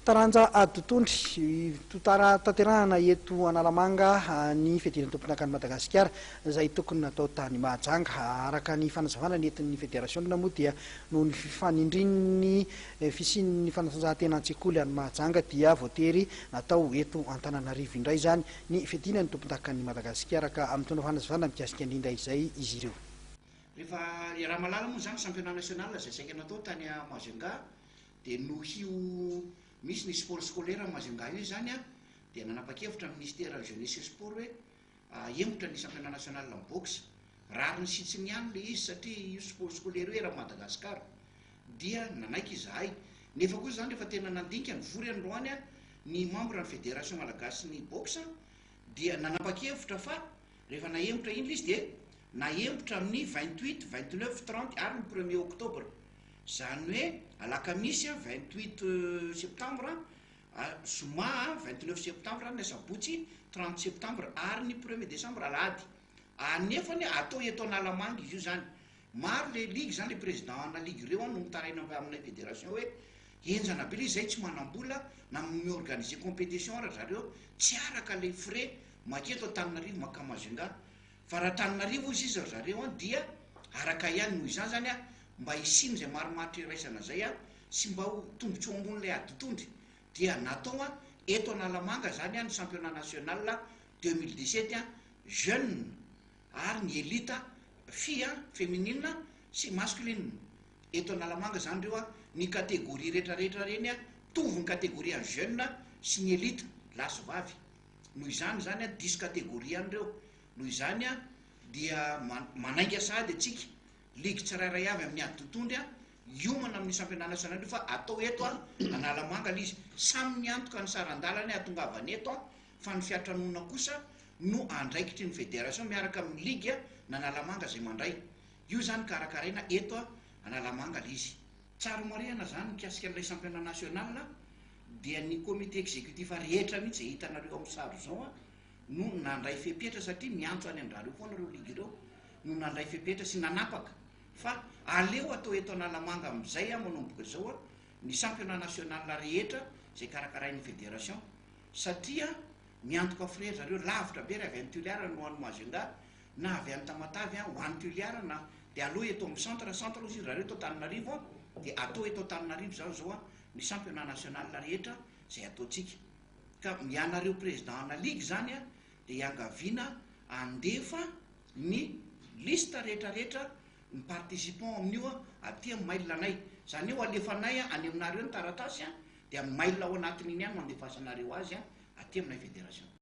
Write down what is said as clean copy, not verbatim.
Taranja Adotondry totara tanterahana eto Analamanga ny federan'ny tompon'akan'i Madagasikara izay tokony natao tany Mahajanga araka ny fanazavana nentin'ny federasiona moa dia noho ny fanindrin'ny fisian'ny fanatanjahantena an-tsekoly any Mahajanga dia voatery natao eto Antananarivo indray zany ny fidinan'ny tompon'akan'i Madagasikara ka amin'ny tona fanazavana mikasika indrindra izay izy ireo. Rehefa raha malala moa zany championnat national izay saika natao tany Mahajanga dia nohio misy ny sport scolaire Mahajanga io zany dia nanapa-kevitra ny ministère jeunesse et sport hoe hemotra ny championnat national ny boxe rary ny sitsiny ihany le izy satria io sport scolaire io raha Madagasikara dia nanaiky izahay nefa kosa zany rehefa tena nandinika ny vory androany ny membre ny fédération malagasy ny boxe dia nanapa-kevitra fa rehefa nahemotra iny izy dia nahemotra amin'ny 28, 29, 30 ary ny 1er octobre zany hoe alakamisy 28 septembre zoma 29 septembre ny sabotsy 30 septembre ary ny 1er décembre alahady anefany atao eto Analamanga izy io zany maro le ligue zany le président na ligue ireo no mitaraina amin'ny fédération hoe enjana be le zay tsy manam-bola na miorganiser compétition raha zareo tsy araka le frais maketo Antananarivo maka Mahajanga fa raha Antananarivo izy zareo dia araka ihany noho izany zany mba hisiny zay maromaritra iraisana zay sy mba ho tombotso ambon'ilay Adotondry dia natao eto Analamanga zany ny championnat national 2017 jeune ary ny élite fille féminine sy masculine eto Analamanga zany reo ny catégorie rehetrarehetra reny mitovy ny catégorie jeune sy ny élite lasy vavy noho izany zany 10 catégorie an'ireo noho izany dia manainga sady atsika ligue tsirairay avy amin'ny Adotondry iomana amin'ny championnat national io fa atao eto Analamanga le izy samy miantoka ny sarandalany atongavany eto fa ny fiatranona kosa no andraikitry ny fédération miaraka amin'ny ligue na Analamanga zay mandray io zany karakaraina eto Analamanga le izy tsara marihana zany mikasika an'ilay championnat national dia ny comité exécutif rehetra mihitsy zay hitanareo amin'ny sary zao no nandray fepetra satria miantso any andrareo foana reo ligue ireo no nandray fepetra sy nanapaka fa aleo atao eto Analamanga amin'izay manomboka zao ny championnat national rehetra zay karakarain'ny fédération satria miantoka frais zareo lavitra be raha avy any Tuiliara no any Mahajanga na avy any Tamatavy ho any Tuiliara na dia aloha eto amin'ny centre izy zareo eto Antananarivo dia atao eto Antananarivo zao ny championnat national rehetra zay ataotsika ka mianareo président na ligue zany dia iangaviana andefa ny liste rehetrarehetra ny participant amin'io aty amin'ny mail anay zany eo alefanay any aminareo ny taratasy dia mail ao anatin'iny ihany mandefasanareo azy aty aminay fédération.